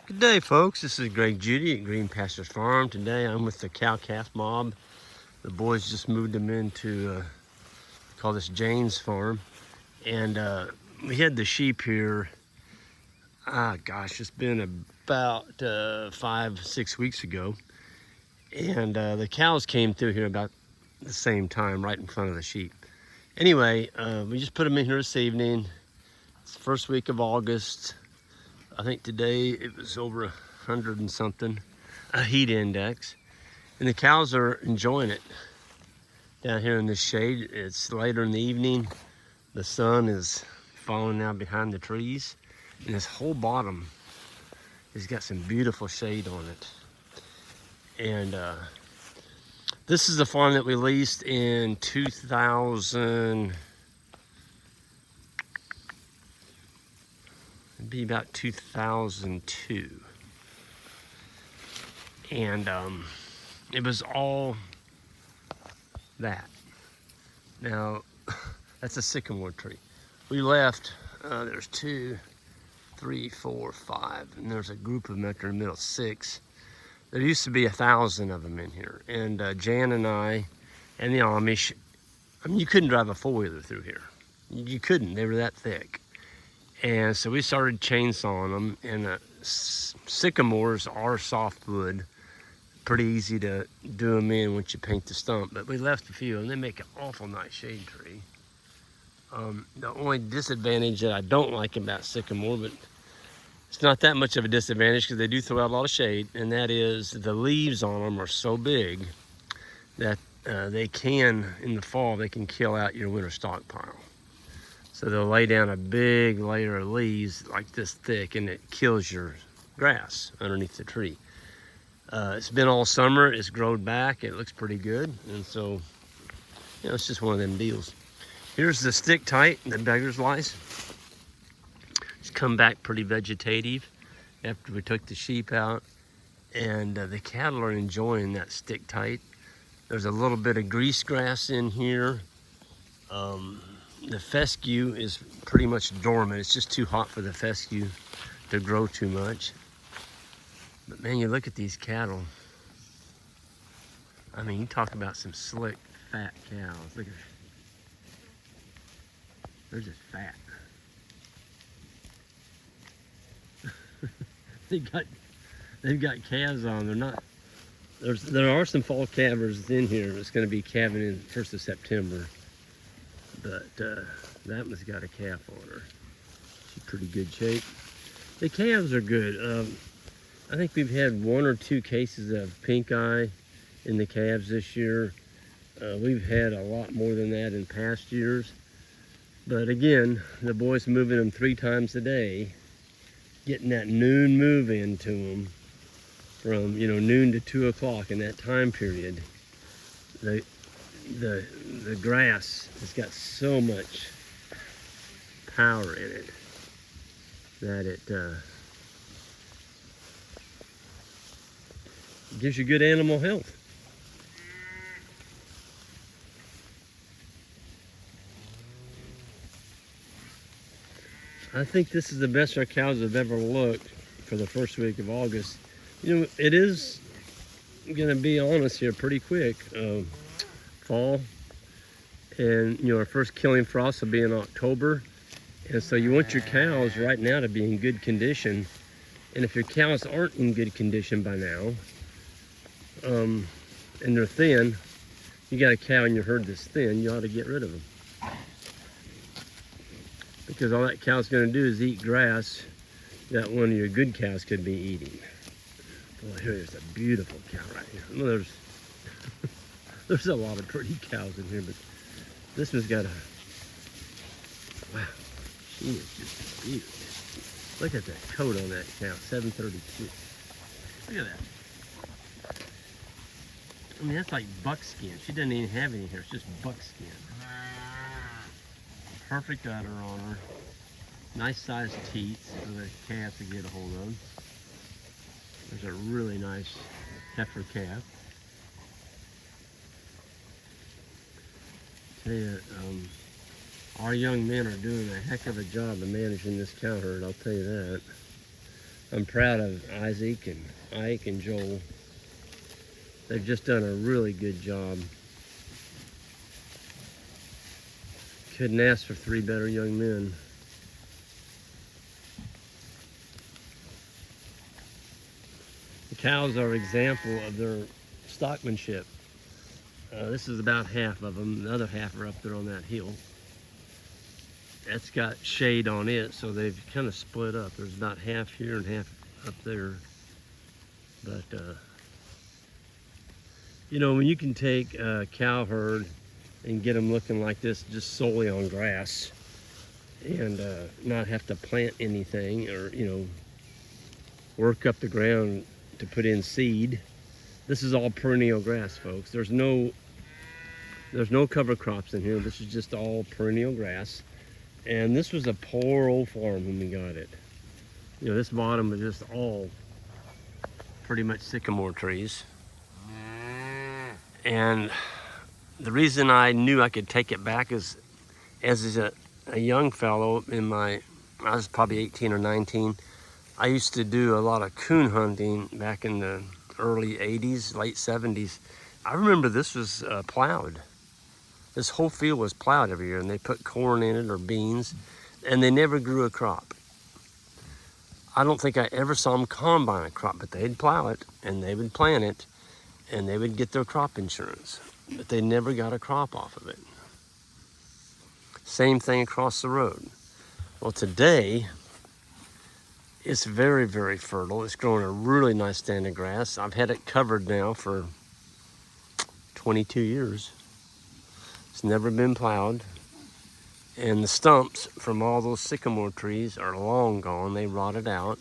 Good day, folks. This is Greg Judy at Green Pastures Farm. Today I'm with the cow-calf mob. The boys just moved them into call this Jane's farm, and we had the sheep here. Gosh, it's been about 5-6 weeks ago, and the cows came through here about the same time, right in front of the sheep. Anyway, we just put them in here this evening. It's the first week of August. I think today it was over 100 and something, a heat index. And the cows are enjoying it down here in the shade. It's later in the evening. The sun is falling now behind the trees. And this whole bottom has got some beautiful shade on it. And this is a farm that we leased in 2000. It'd be about 2002. And it was all that. Now, that's a sycamore tree. We left, there's 2, 3, 4, 5, and there's a group of them out there in the middle, 6. There used to be 1,000 of them in here. And Jan and I and the Amish, I mean, you couldn't drive a four-wheeler through here. You couldn't, they were that thick. And so we started chainsawing them, and sycamores are softwood. Pretty easy to do them in once you paint the stump, but we left a few, and they make an awful nice shade tree. The only disadvantage that I don't like about sycamore, but it's not that much of a disadvantage because they do throw out a lot of shade, and that is the leaves on them are so big that they can, in the fall, they can kill out your winter stockpile. So they'll lay down a big layer of leaves like this thick, and it kills your grass underneath the tree. It's been all summer, it's grown back, it looks pretty good, and so, you know, it's just one of them deals. Here's the stick tight, the beggar's lice. It's come back pretty vegetative after we took the sheep out, and the cattle are enjoying that stick tight. There's a little bit of grease grass in here. The fescue is pretty much dormant. It's just too hot for the fescue to grow too much. But man, you look at these cattle. I mean, you talk about some slick, fat cows. Look at, they're just fat. They've got calves on. They're not. There are some fall calvers in here. It's going to be calving in 1st of September. But that one's got a calf on her. She's pretty good shape. The calves are good. I think we've had 1 or 2 cases of pink eye in the calves this year. We've had a lot more than that in past years. But again, the boys moving them 3 times a day, getting that noon move into them from, you know, noon to 2 o'clock in that time period. The grass has got so much power in it that it gives you good animal health. I think this is the best our cows have ever looked for the first week of August. You know, it is going to be on us here pretty quick. Fall, and you know, our first killing frost will be in October, and so you want your cows right now to be in good condition. And if your cows aren't in good condition by now, and they're thin, you got a cow in your herd that's thin, you ought to get rid of them, because all that cow's going to do is eat grass that one of your good cows could be eating. Boy, here's a beautiful cow right here. Well, there's a lot of pretty cows in here, but this one's got a, wow, she is just beautiful. Look at that coat on that cow, 732. Look at that. I mean, that's like buckskin. She doesn't even have any hair, it's just buckskin. Perfect udder on her. Nice sized teats for the calf to get a hold of. There's a really nice heifer calf. Tell you, our young men are doing a heck of a job of managing this cow herd, I'll tell you that. I'm proud of Isaac and Ike and Joel. They've just done a really good job. Couldn't ask for 3 better young men. The cows are an example of their stockmanship. This is about half of them. The other half are up there on that hill. That's got shade on it, so they've kind of split up. There's about half here and half up there. But, you know, when you can take a cow herd and get them looking like this just solely on grass and not have to plant anything or, you know, work up the ground to put in seed. This is all perennial grass, folks. There's no cover crops in here. This is just all perennial grass. And this was a poor old farm when we got it. You know, this bottom was just all pretty much sycamore trees. And the reason I knew I could take it back is, as a young fellow I was probably 18 or 19, I used to do a lot of coon hunting back in the early 80s, late 70s. I remember this was plowed. This whole field was plowed every year, and they put corn in it or beans, and they never grew a crop. I don't think I ever saw them combine a crop, but they'd plow it, and they would plant it, and they would get their crop insurance, but they never got a crop off of it. Same thing across the road. Well, today, it's very, very fertile. It's growing a really nice stand of grass. I've had it covered now for 22 years. It's never been plowed. And the stumps from all those sycamore trees are long gone. They rotted out.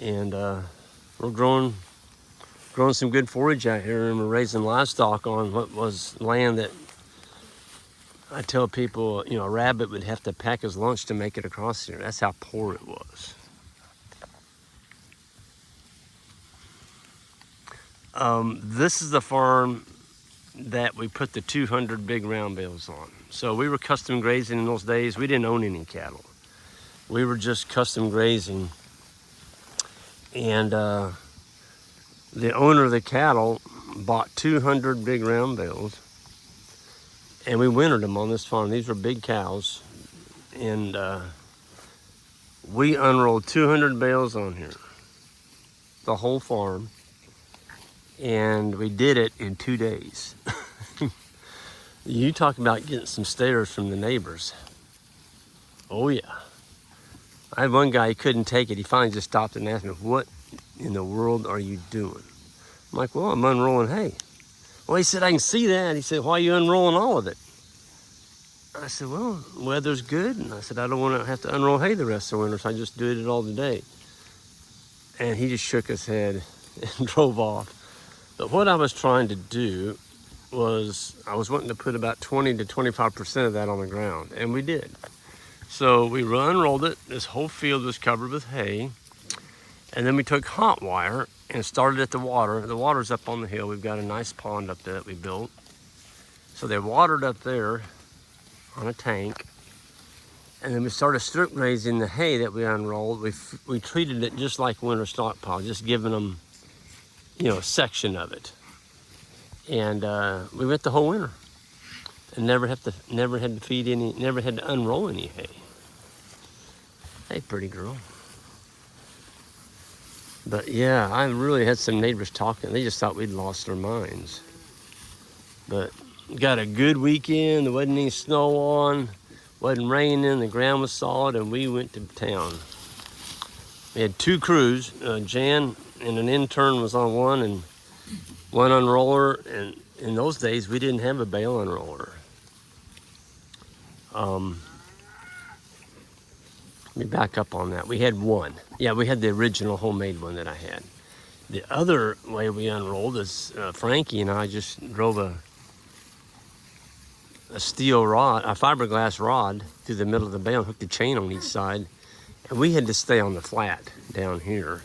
And we're growing some good forage out here, and we're raising livestock on what was land that I tell people, you know, a rabbit would have to pack his lunch to make it across here. That's how poor it was. This is the farm that we put the 200 big round bales on. So we were custom grazing in those days. We didn't own any cattle. We were just custom grazing. And the owner of the cattle bought 200 big round bales, and we wintered them on this farm. These were big cows. And we unrolled 200 bales on here, the whole farm. And we did it in 2 days. You talk about getting some stares from the neighbors. Oh yeah. I had one guy, he couldn't take it. He finally just stopped and asked me, "What in the world are you doing?" I'm like, "Well, I'm unrolling hay." Well, he said, "I can see that." He said, "Why are you unrolling all of it?" I said, "Well, weather's good." And I said, "I don't want to have to unroll hay the rest of the winter, so I just do it all today." And he just shook his head and drove off. But what I was trying to do was, I was wanting to put about 20 to 25% of that on the ground, and we did. So we unrolled it. This whole field was covered with hay. And then we took hot wire and started at the water. The water's up on the hill. We've got a nice pond up there that we built. So they watered up there on a tank. And then we started strip grazing the hay that we unrolled. We treated it just like winter stockpile, just giving them, you know, a section of it. And we went the whole winter and never had to feed any, never had to unroll any hay. Hey, pretty girl. But yeah, I really had some neighbors talking. They just thought we'd lost their minds. But got a good weekend. There wasn't any snow on, wasn't raining, the ground was solid, and we went to town. We had 2 crews. Jan and an intern was on one, and one unroller. And in those days, we didn't have a bale unroller. Let me back up on that. We had one. Yeah, we had the original homemade one that I had. The other way we unrolled is Frankie and I just drove a steel rod, a fiberglass rod through the middle of the bale, hooked a chain on each side, and we had to stay on the flat down here.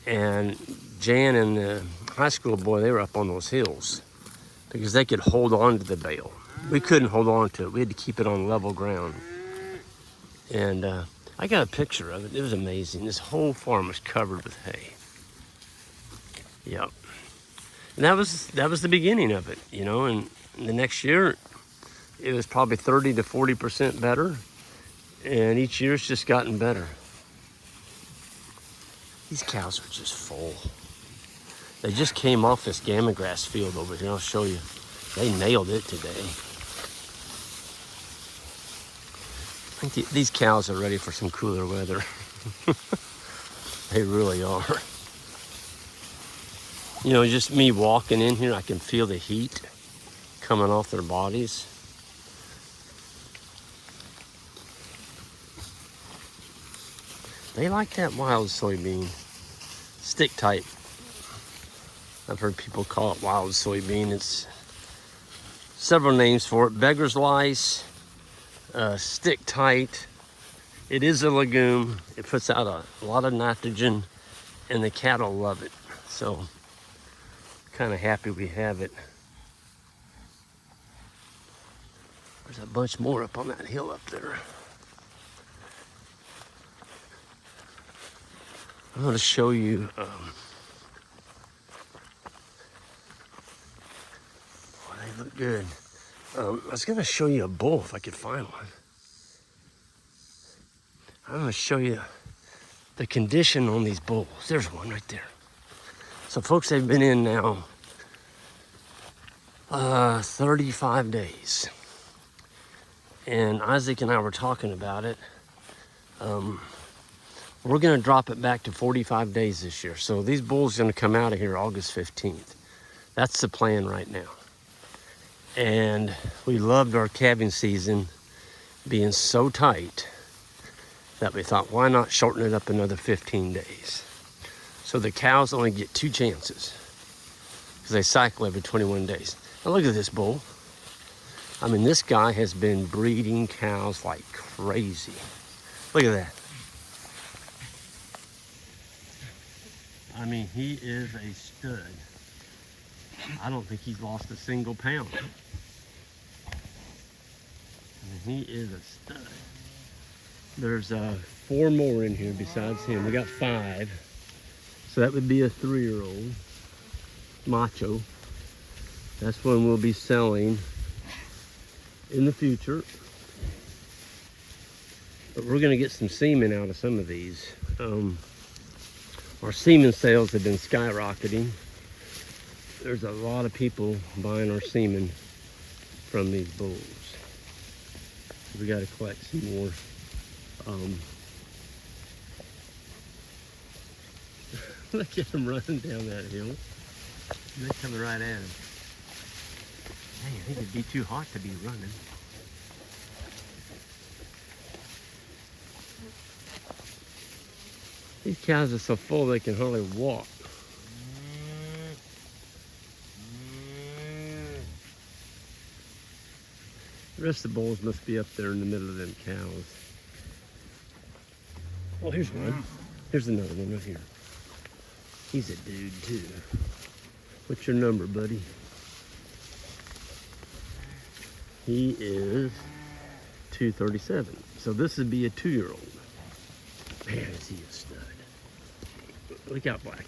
And Jan and the high school boy, they were up on those hills because they could hold on to the bale. We couldn't hold on to it. We had to keep it on level ground. And I got a picture of it. It was amazing. This whole farm was covered with hay. Yep. And that was the beginning of it, you know, and the next year it was probably 30 to 40% better. And each year's just gotten better. These cows are just full. They just came off this gamma grass field over here. I'll show you. They nailed it today. I think these cows are ready for some cooler weather. They really are. You know, just me walking in here, I can feel the heat coming off their bodies. They like that wild soybean. Stick type. I've heard people call it wild soybean. It's several names for it. Beggar's lice, stick tight. It is a legume. It puts out a lot of nitrogen, and the cattle love it. So, kind of happy we have it. There's a bunch more up on that hill up there. I'm going to show you they look good. I was going to show you a bull if I could find one. I'm going to show you the condition on these bulls. There's one right there. So folks, they've been in now 35 days. And Isaac and I were talking about it. We're going to drop it back to 45 days this year. So these bulls are going to come out of here August 15th. That's the plan right now. And we loved our calving season being so tight that we thought, why not shorten it up another 15 days? So the cows only get 2 chances because they cycle every 21 days. Now look at this bull. I mean, this guy has been breeding cows like crazy. Look at that. I mean, he is a stud. I don't think he's lost a single pound. I mean, he is a stud. There's 4 more in here besides him. We got 5. So that would be a 3-year-old macho. That's one we'll be selling in the future. But we're gonna get some semen out of some of these. Our semen sales have been skyrocketing. There's a lot of people buying our semen from these bulls. We got to collect some more. Look at them running down that hill. They're coming right at him. Hey, I think it'd be too hot to be running. These cows are so full they can hardly walk. The rest of the bulls must be up there in the middle of them cows. Oh, here's one. Here's another one right here. He's a dude too. What's your number, buddy? He is 237. So this would be a 2-year-old. Man, is he a stud. Look out, Blackie.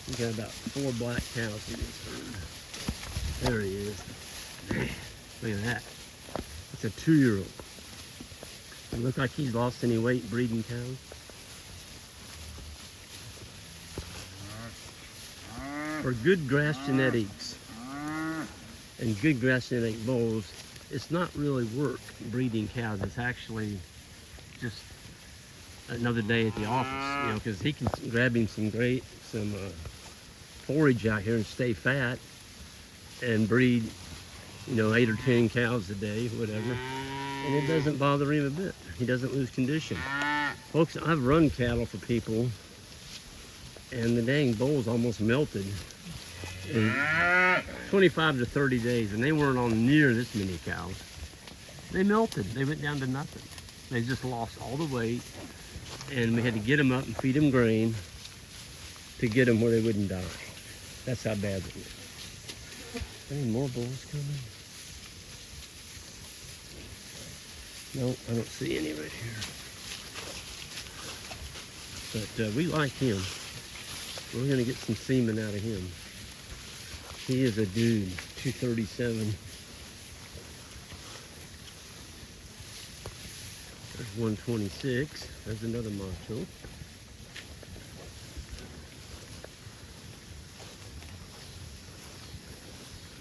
We got about 4 black cows in this herd. There he is. Man, look at that. It's a 2-year-old. Doesn't look like he's lost any weight breeding cows. For good grass genetics and good grass genetic bulls, it's not really work breeding cows. It's actually just another day at the office, you know, because he can grab him some forage out here and stay fat and breed, you know, 8 or 10 cows a day, whatever, and it doesn't bother him a bit. He doesn't lose condition. Folks, I've run cattle for people, and the dang bulls almost melted in 25 to 30 days, and they weren't on near this many cows. They melted. They went down to nothing. They just lost all the weight, and we had to get them up and feed them grain to get them where they wouldn't die. That's how bad it is. Any more bulls coming? Nope, I don't see any right here. But we like him. We're gonna get some semen out of him. He is a dude, 237. There's 126. There's another macho.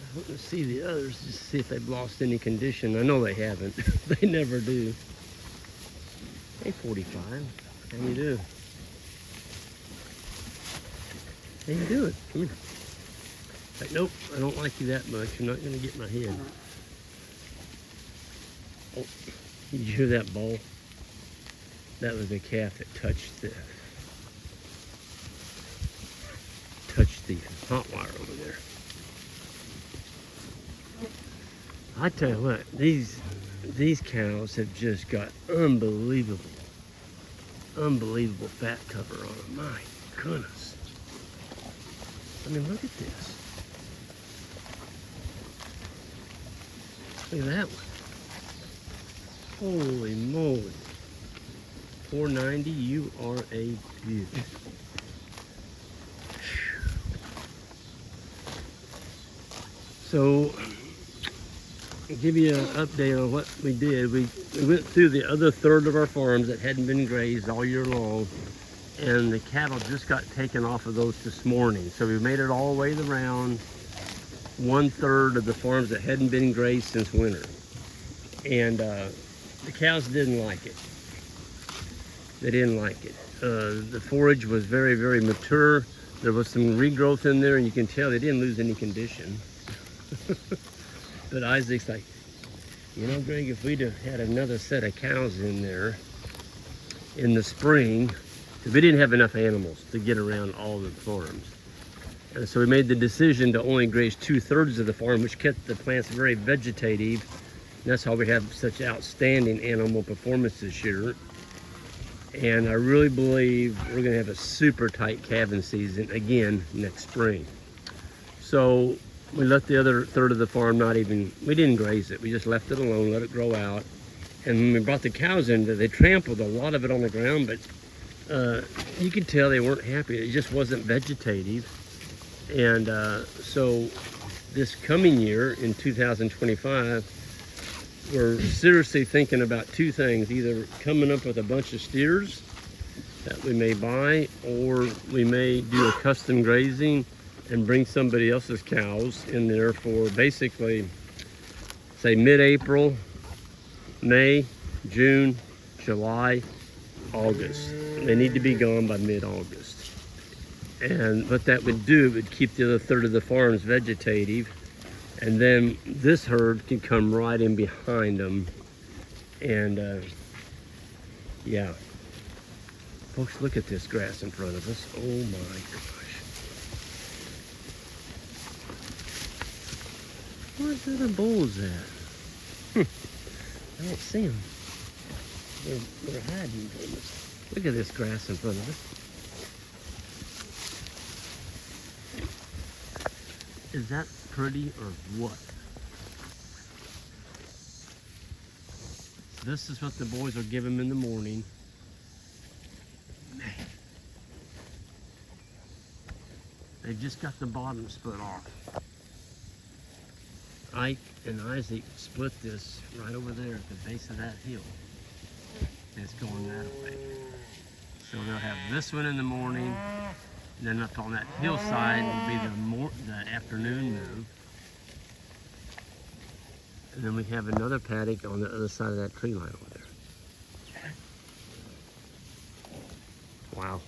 I want to see the others, just to see if they've lost any condition. I know they haven't. They never do. Hey, 45. How you doing? How you doing? Come here. Like, nope, I don't like you that much. You're not going to get my head. Oh, did you hear that ball? That was a calf that touched the hot wire over there. I tell you what, these cows have just got unbelievable fat cover on them. My goodness. I mean, look at this. Look at that one. Holy moly. 490, you are a beauty. So, I'll give you an update on what we did. We went through the other third of our farms that hadn't been grazed all year long, and the cattle just got taken off of those this morning. So we made it all the way around 1/3 of the farms that hadn't been grazed since winter. And the cows didn't like it. They didn't like it. The forage was very, very mature. There was some regrowth in there, and you can tell they didn't lose any condition. But Isaac's like, you know, Greg, if we'd have had another set of cows in there in the spring, because we didn't have enough animals to get around all the farms. And so we made the decision to only graze 2/3 of the farm, which kept the plants very vegetative. And that's how we have such outstanding animal performance this year. And I really believe we're gonna have a super tight calving season again next spring. So we let the other third of the farm we didn't graze it. We just left it alone, let it grow out. And when we brought the cows in, they trampled a lot of it on the ground, but you could tell they weren't happy. It just wasn't vegetative. And so this coming year in 2025, we're seriously thinking about two things: either coming up with a bunch of steers that we may buy, or we may do a custom grazing and bring somebody else's cows in there for basically, say, mid-April, May, June, July, August. They need to be gone by mid-August. And what that would do, it would keep the other third of the farms vegetative, and then this herd can come right in behind them. And yeah, folks, look at this grass in front of us. Oh my gosh. Where's the other bulls at? I don't see them. They're hiding from us. Look at this grass in front of us. Is that pretty or what? This is what the boys will give them in the morning. Man. They just got the bottom split off. Ike and Isaac split this right over there at the base of that hill. It's going that way. So they'll have this one in the morning, and then up on that hillside will be the afternoon move. And then we have another paddock on the other side of that tree line over there. Wow.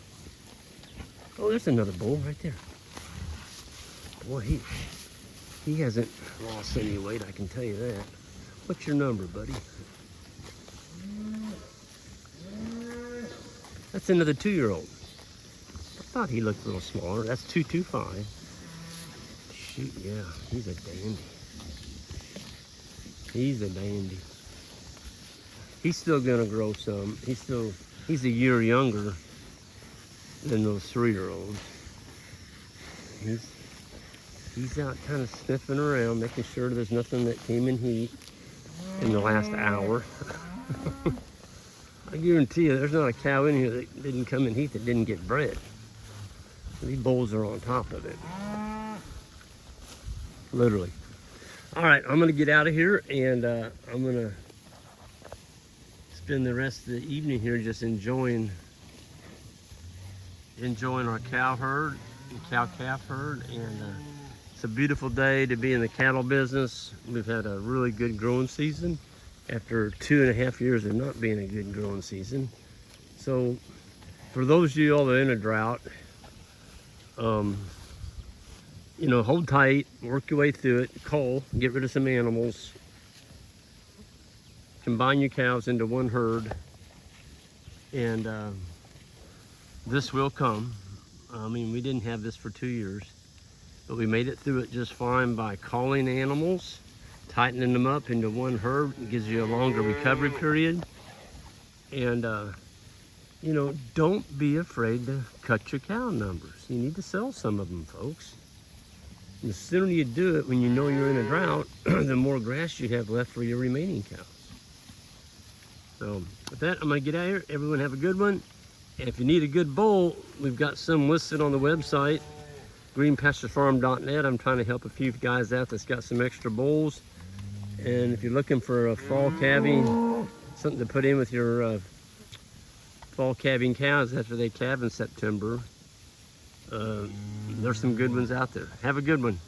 Oh, there's another bull right there. Boy, he hasn't lost any weight, I can tell you that. What's your number, buddy? That's another 2-year-old. I thought he looked a little smaller. That's 225. Shoot, yeah, he's a dandy. He's a dandy. He's still gonna grow some. He's a year younger than those 3-year-olds. He's out kind of sniffing around, making sure there's nothing that came in heat in the last hour. I guarantee you there's not a cow in here that didn't come in heat that didn't get bred. These bulls are on top of it. Literally. All right, I'm gonna get out of here, and I'm gonna spend the rest of the evening here just enjoying our cow herd, and cow-calf herd, and it's a beautiful day to be in the cattle business. We've had a really good growing season after 2.5 years of not being a good growing season. So for those of you all that are in a drought, you know, hold tight, work your way through it, cull, get rid of some animals, combine your cows into one herd, and this will come. I mean, we didn't have this for 2 years, but we made it through it just fine by culling animals, tightening them up into one herd. It gives you a longer recovery period. And, you know, don't be afraid to cut your cow numbers. You need to sell some of them, folks. And the sooner you do it when you know you're in a drought, the more grass you have left for your remaining cows. So with that, I'm gonna get out of here. Everyone have a good one. And if you need a good bull, we've got some listed on the website, greenpasturefarm.net. I'm trying to help a few guys out that's got some extra bulls. And if you're looking for a fall calving, something to put in with your fall calving cows after they calve in September, there's some good ones out there. Have a good one.